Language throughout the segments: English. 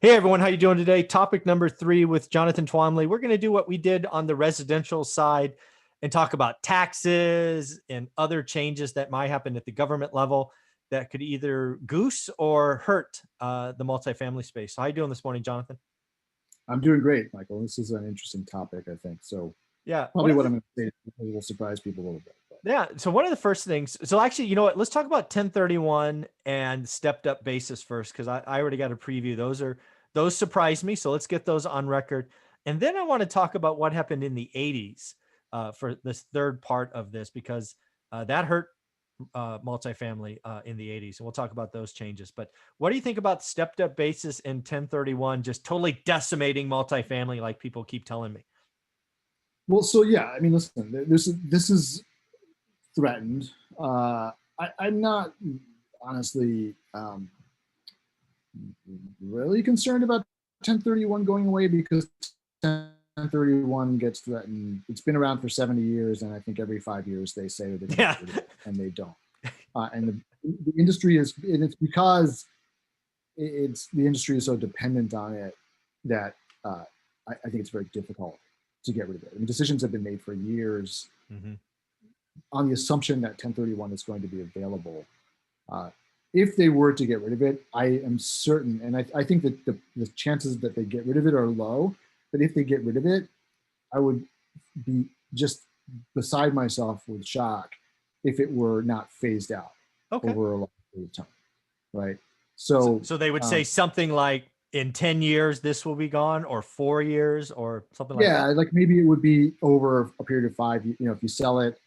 Hey everyone, how you doing today? Topic number 3 with Jonathan Twomley. We're going to do what we did on the residential side and talk about taxes and other changes that might happen at the government level that could either goose or hurt the multifamily space. So how you doing this morning, Jonathan? I'm doing great, Michael. This is an interesting topic, I think. So Yeah, probably what I'm going to say will surprise people a little bit. But. yeah. So one of the first things, so actually, you know what? Let's talk about 1031 and stepped up basis first, because I already got a preview. Those surprised me. So let's get those on record. And then I want to talk about what happened in the 80s for this third part of this, because that hurt multifamily in the 80s. And we'll talk about those changes. But what do you think about stepped up basis in 1031 just totally decimating multifamily like people keep telling me? Well, so yeah, I mean, listen, this is threatened. I'm not honestly really concerned about 1031 going away because 1031 gets threatened. It's been around for 70 years, and I think every 5 years they say that they're going to do it, and they don't. And the industry is, and it's because the industry is so dependent on it that I think it's very difficult to get rid of it. I mean, decisions have been made for years on the assumption that 1031 is going to be available. If they were to get rid of it, I am certain, and I think that the chances that they get rid of it are low, but if they get rid of it, I would be just beside myself with shock if it were not phased out over a long period of time, right? So they would say something like, in 10 years, this will be gone, or 4 years, or something like that? Yeah, like maybe it would be over a period of 5, if you sell it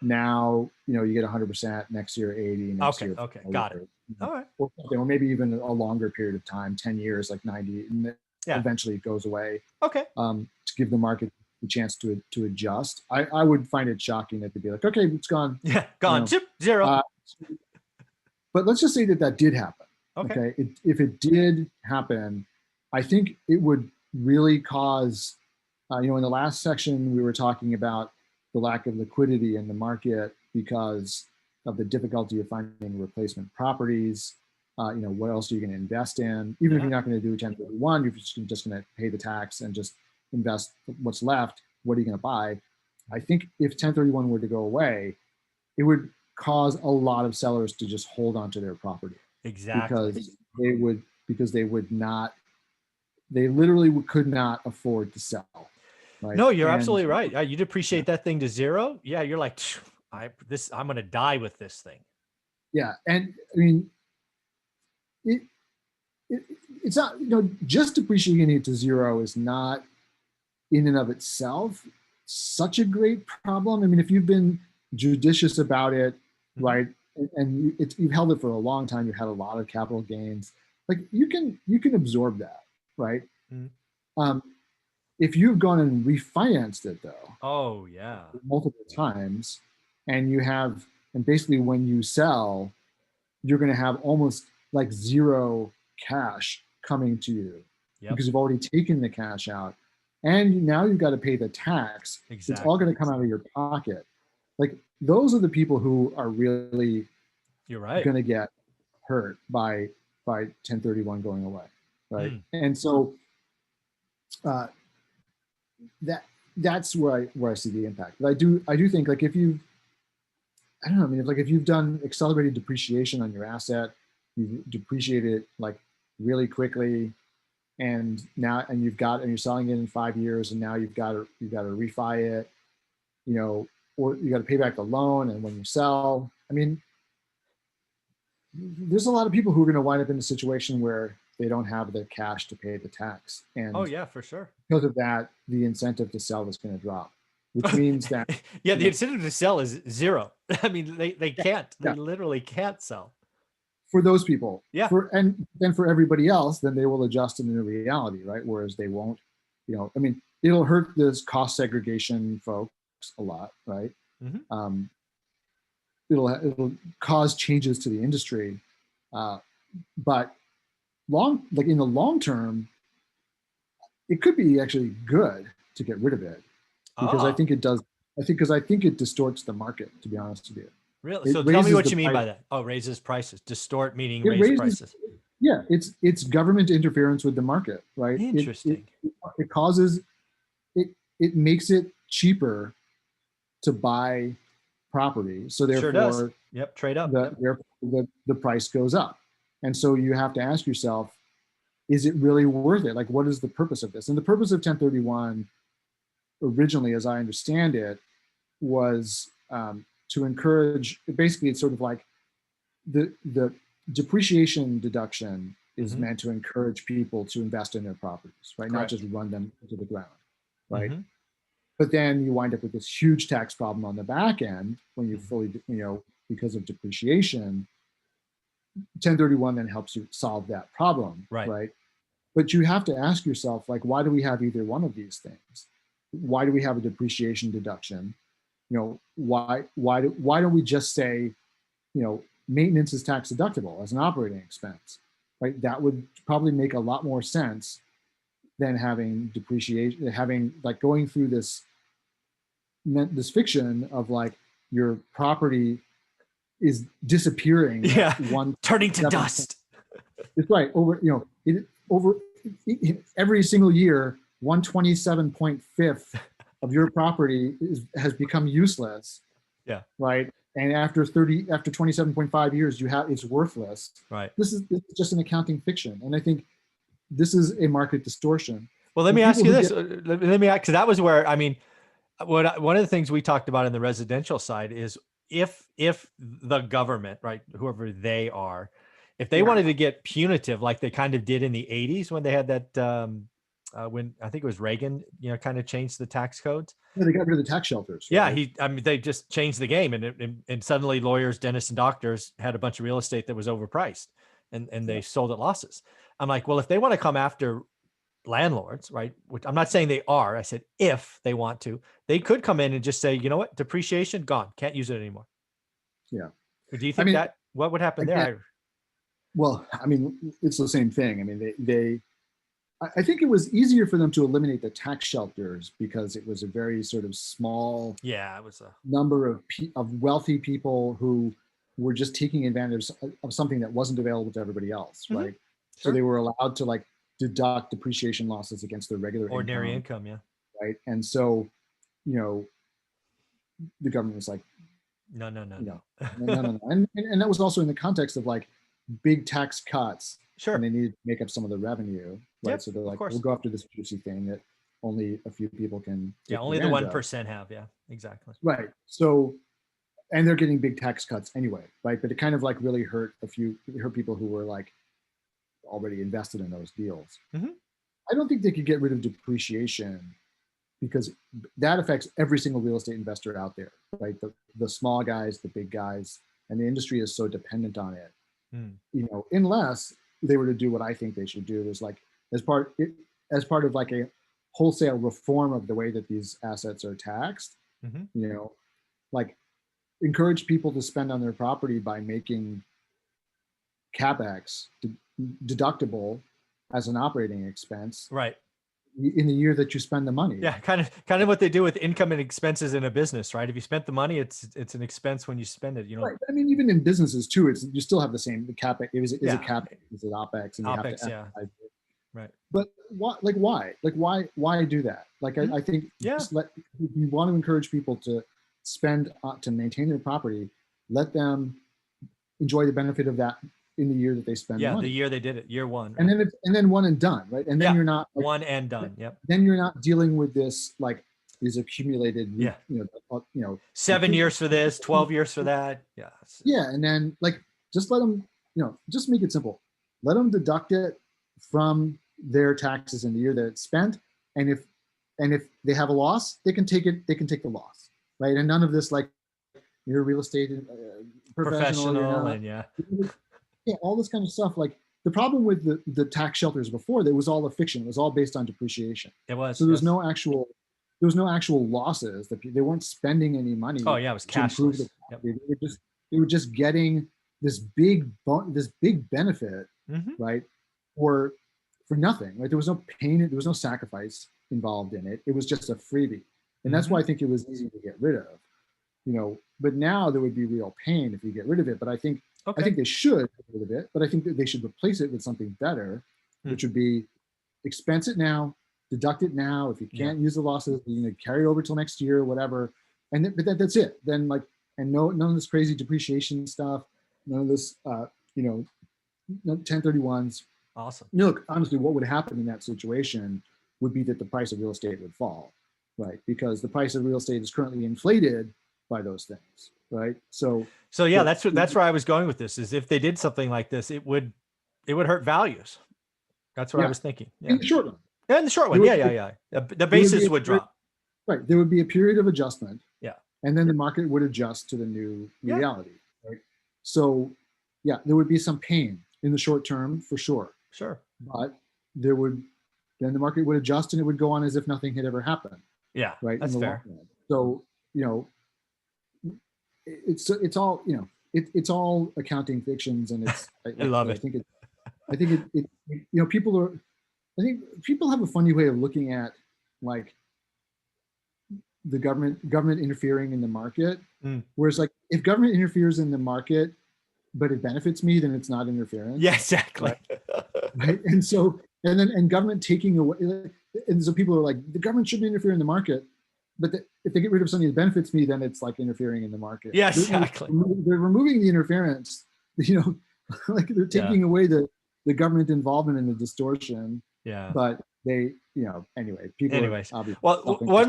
now, you get 100%, next year 80, next year. Okay, got it. All right. Or maybe even a longer period of time, 10 years, like 90, and eventually it goes away. Okay. To give the market the chance to adjust. I would find it shocking that they'd be like, okay, it's gone. Yeah, gone. Zero. But let's just say that did happen. Okay. If it did happen, I think it would really cause, in the last section, we were talking about the lack of liquidity in the market because of the difficulty of finding replacement properties. What else are you going to invest in? Even if you're not going to do 1031, you're just going to pay the tax and just invest what's left. What are you going to buy? I think if 1031 were to go away, it would cause a lot of sellers to just hold on to their property. Exactly. Because they would not, they literally could not afford to sell. Right? No, you're absolutely right. You depreciate that thing to zero. Yeah, you're like, I'm going to die with this thing. Yeah, and I mean, it's not, just depreciating it to zero is not in and of itself such a great problem. I mean, if you've been judicious about it, right, and you've held it for a long time, you've had a lot of capital gains, like you can absorb that, right? If you've gone and refinanced it though, multiple times, and basically when you sell, you're going to have almost like zero cash coming to you because you've already taken the cash out, and now you've got to pay the tax. Exactly. It's all going to come out of your pocket. Like those are the people who are really, going to get hurt by 1031 going away, right? And so that's where I see the impact. But I do think, like, if you, I don't know, I mean, if you've done accelerated depreciation on your asset, you depreciate it like really quickly, and you're selling it in 5 years, and now you've got to refi it, or you got to pay back the loan, and when you sell, I mean, there's a lot of people who are going to wind up in a situation where they don't have the cash to pay the tax. And for sure. Because of that, the incentive to sell is going to drop, which means that the incentive to sell is zero. I mean, they can't. They literally can't sell. For those people, and then for everybody else, then they will adjust into reality, right? Whereas they won't. I mean, it'll hurt this cost segregation folks a lot, right? It'll cause changes to the industry, but in the long term, it could be actually good to get rid of it because I think it does. I think it distorts the market, to be honest with you. Really? It So tell me raises what the you mean price. by that. Oh, raises prices. Distort meaning It raise raises, prices. yeah, it's government interference with the market, right? Interesting. It causes it it makes it cheaper to buy property, so Sure does. therefore Yep. Trade up. Yep. the price goes up, and so you have to ask yourself, is it really worth it? Like, what is the purpose of this? And the purpose of 1031 originally, as I understand it, was to encourage. Basically, it's sort of like the depreciation deduction is Mm-hmm. meant to encourage people to invest in their properties, right? Not just Correct. run them into the ground, right? Mm-hmm. But then you wind up with this huge tax problem on the back end when you Mm-hmm. fully, because of depreciation. 1031 then helps you solve that problem, Right. right? But you have to ask yourself, like, why do we have either one of these things? Why do we have a depreciation deduction? Why don't we just say, maintenance is tax deductible as an operating expense, right? That would probably make a lot more sense than having depreciation, having like going through this fiction of like your property is disappearing Yeah. at one Turning to seven. dust. It's right over, every single year, 127.5 of your property has become useless, Yeah. right? And after 27.5 years, it's worthless. Right. This is just an accounting fiction, and I think this is a market distortion. Well, let And me ask people you who this. get Let me ask, because that was where, I mean, one of the things we talked about in the residential side is if the government, right, whoever they are, if they yeah, wanted to get punitive, like they kind of did in the 80s when they had that, when I think it was Reagan, kind of changed the tax codes. they got rid of the tax shelters, Yeah, right? I mean, they just changed the game, and suddenly lawyers, dentists, and doctors had a bunch of real estate that was overpriced, and Yeah. they sold at losses. I'm like, well, if they want to come after landlords, right? Which I'm not saying they are. I said if they want to, they could come in and just say, you know what, depreciation gone, can't use it anymore. Yeah. Do you I think mean, that what would happen again, there? well, I mean, it's the same thing. I mean, I think it was easier for them to eliminate the tax shelters because it was a very sort of small Yeah, it was a number of wealthy people who were just taking advantage of something that wasn't available to everybody else, Mhm. right? So Sure. they were allowed to like deduct depreciation losses against their regular Ordinary income, income. Yeah. right? And so, you know, the government was like, No, no, no, you know, no, no. no, no, and that was also in the context of like big tax cuts, and Sure. they needed to make up some of the revenue, right? Yep. So they're Of like, we'll course. go after this juicy thing that only a few people can Yeah. take Only the advantage of, 1% have. Yeah. Exactly. right? So, and they're getting big tax cuts anyway, right? But it kind of like really hurt people who were like already invested in those deals. Hmm. I don't think they could get rid of depreciation because that affects every single real estate investor out there, right? The small guys, the big guys, and the industry is so dependent on it. Mm. Unless they were to do what I think they should do, is like as part of like a wholesale reform of the way that these assets are taxed, Hmm. like encourage people to spend on their property by making capex deductible as an operating expense Right. in the year that you spend the money. Yeah. Kind of what they do with income and expenses in a business, right? If you spent the money, it's an expense when you spend it. Right. I mean, even in businesses too, you still have the same capex. Is Yeah. a capex? Is it opex? And you have to OpEx. Yeah. emphasize it. Right. But why? Like why? Like why do that? Like Mhm. I think Yeah. just if you want to encourage people to spend to maintain their property, let them enjoy the benefit of that in the year that they spend the Yeah. The money, year they did it, year one. and Right. then one and done, right? And then Yeah. you're not like, One and done. Yep. then you're not dealing with this like these accumulated, Yeah. 7 you years for this, 12 years for that. Yeah. yeah, and then like just let them, just make it simple. Let them deduct it from their taxes in the year that it's spent, and if they have a loss, they can take it. They can take the loss, right? And none of this like you're a real estate professional, you're Professional not. and yeah. Yeah, all this kind of stuff. Like the problem with the tax shelters before, that was all a fiction. It was all based on depreciation. It was. So Yes. there was no actual losses. That they weren't spending any Oh money yeah, it was to improve the cashless. Yep. property. They were just getting this big benefit, Hmm. right? For nothing. Right? There was no pain. There was no sacrifice involved in it. It was just a freebie, and that's why Hmm. I think it was easy to get rid of. but now there would be real pain if you get rid of it. But I think Okay. they should get rid of it, but I think that they should replace it with something better, Hmm. which would be expense it now, deduct it now. If you Yeah. can't use the losses, carry it over till next year, whatever. But that's it. Then and none of this crazy depreciation stuff, none of this, no 1031s. Awesome. Look, honestly, what would happen in that situation would be that the price of real estate would fall, right? Because the price of real estate is currently inflated by those things, right? So yeah, that's where I was going with this. Is if they did something like this, it would hurt values. That's what I yeah, was thinking. Yeah. in the short run, In the short one, yeah. The there would be basis would drop. right. There would be a period of adjustment, Yeah. and then the market would adjust to the new Yeah. reality, right? So, yeah, there would be some pain in the short term for sure, Sure. but then the market would adjust and it would go on as if nothing had ever happened, Yeah. right? That's in the fair. long run. So, it's all it's all accounting fictions, and it's I love it. I think people are I think people have a funny way of looking at like the government interfering in the market. Mm. Whereas like if government interferes in the market, but it benefits me, then it's not interference. Yeah, exactly. Right. And government taking away, and so people are like, the government shouldn't interfere in the market. But if they get rid of something that benefits me, then it's like interfering in the market. Yeah, exactly. They're removing the interference, like they're taking away the government involvement in the distortion. Yeah. But they, anyway, people. Anyways, well, one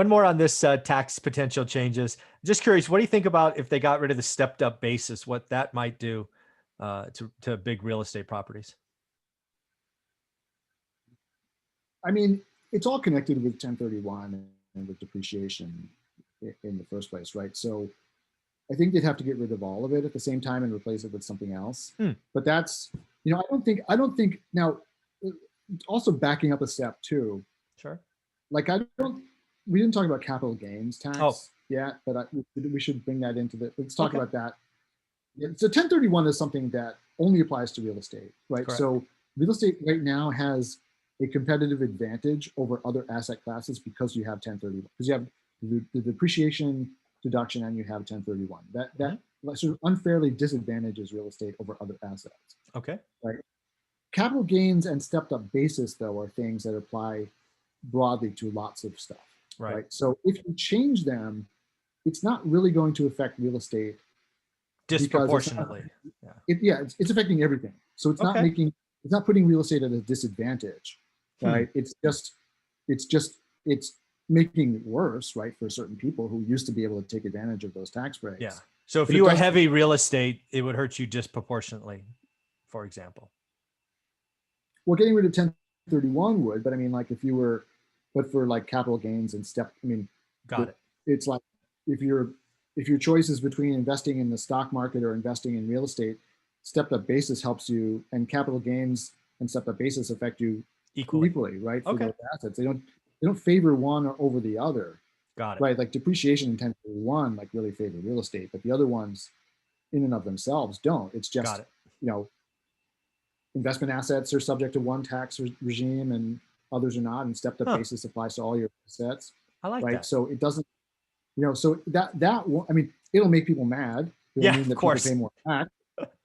more on this tax potential changes. Just curious, what do you think about if they got rid of the stepped up basis? What that might do to big real estate properties? I mean, it's all connected with 1031 and with depreciation in the first place, right? So I think they'd have to get rid of all of it at the same time and replace it with something else. But that's, I don't think now, also backing up a step too. Sure. Like we didn't talk about capital gains tax yet, but we should bring that into let's talk about that. So 1031 is something that only applies to real estate, right? Correct. So real estate right now has a competitive advantage over other asset classes because you have 1031, because you have the depreciation deduction and you have 1031. That sort of unfairly disadvantages real estate over other assets. Okay. Right. Capital gains and stepped up basis, though, are things that apply broadly to lots of stuff. Right. So if you change them, it's not really going to affect real estate disproportionately. It's affecting everything. So it's not putting real estate at a disadvantage, right? It's making it worse, right, for certain people who used to be able to take advantage of those tax breaks. Yeah. So if you were heavy real estate, it would hurt you disproportionately, for example. Well, getting rid of 1031 would, but I mean, like if you were, but for like capital gains and got it. It's like if your choice is between investing in the stock market or investing in real estate, stepped up basis helps you, and capital gains and stepped up basis affect you equally, right? For those assets, they don't favor one over the other. Got it. Right, like depreciation in 1031 like really favor real estate, but the other ones, in and of themselves, don't. It's just investment assets are subject to one tax regime and others are not, and stepped up basis applies to all your assets. I like that. So it doesn't, so that I mean, it'll make people mad. It'll mean that people pay more tax,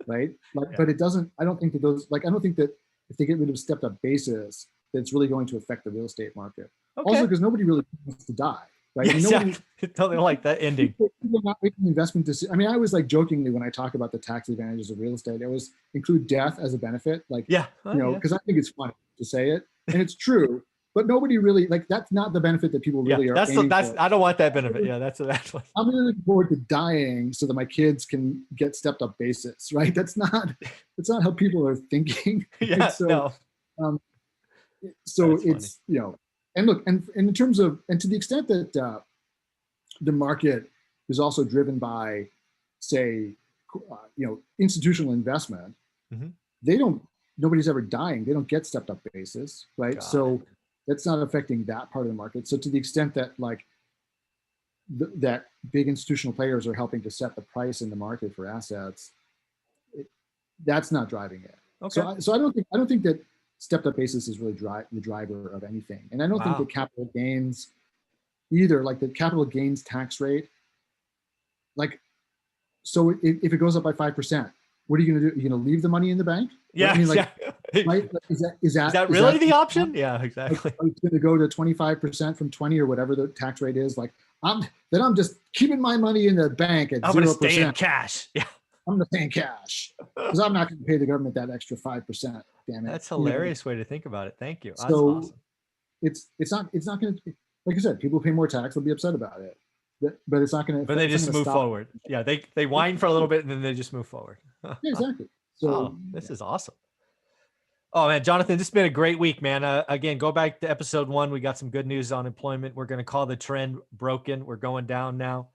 right? But it doesn't. I don't think that if they get rid of stepped up basis, that it's really going to affect the real estate market. Also, because nobody really wants to die. Right? Exactly. Totally like that ending. People are not making investment decisions. I mean, I always like jokingly when I talk about the tax advantages of real estate, I always include death as a benefit. Like, because I think it's funny to say it, and it's true. But nobody really that's not the benefit that people really are. That's I don't want that benefit. Yeah, that's one. I'm really looking forward to dying so that my kids can get stepped up basis. Right? That's not how people are thinking. Yeah. So, no. So it's and look, and in terms of, and to the extent that the market is also driven by, say, institutional investment, nobody's ever dying. They don't get stepped up basis, right? So that's not affecting that part of the market. So to the extent that that big institutional players are helping to set the price in the market for assets, that's not driving it. Okay. So I don't think that stepped up basis is really the driver of anything. And I don't think the capital gains either, like the capital gains tax rate like, so if it goes up by 5%, what are you going to do? You're going to leave the money in the bank? Yeah. I mean, like, Yeah. right? Is Is that really the option? Yeah, like, exactly. it's going to go to 25% from 20 or whatever the tax rate is? Like, I'm just keeping my money in the bank at I'm going to 0%. stay in cash. Yeah. I'm going to pay in cash because I'm not going to pay the government that extra 5%. Damn it. That's a hilarious way to think about it. Thank you. That's So awesome. it's not going to, like I said, people pay more tax. They'll be upset about it, but it's not going to. But they just move forward. Yeah, they whine for a little bit and then they just move forward. Yeah, exactly. So oh, this is awesome. Oh man, Jonathan, this has been a great week, man. Again, go back to episode 1. We got some good news on employment. We're going to call the trend broken. We're going down now.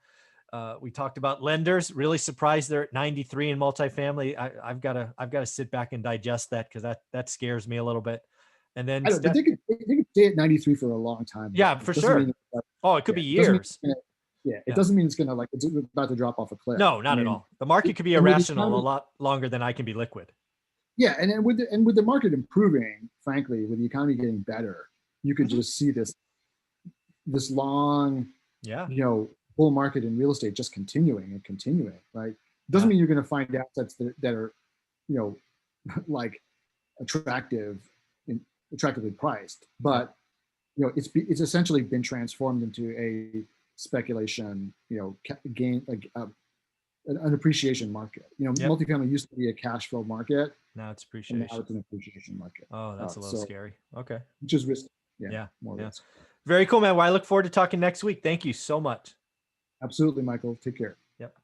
We talked about lenders. Really surprised they're at 93 in multifamily. I've got to sit back and digest that because that scares me a little bit. And then I don't, but they could stay at 93 for a long time. Yeah, for sure. It could be years. It doesn't mean it's gonna, like, it's about to drop off a cliff. No, not at all. The market could be irrational a lot longer than I can be liquid. Yeah, and then with the market improving, frankly, with the economy getting better, you could just see this long, bull market in real estate just continuing and continuing. Right? Doesn't mean you're going to find assets that are, like attractively priced, but it's essentially been transformed into a speculation, gain, like an appreciation market. Multifamily used to be a cash flow market. Now it's appreciation. Now it's an appreciation market. Oh, that's a little scary. Okay. Which is risky. Risk. Very cool, man. Well, I look forward to talking next week. Thank you so much. Absolutely, Michael. Take care. Yep.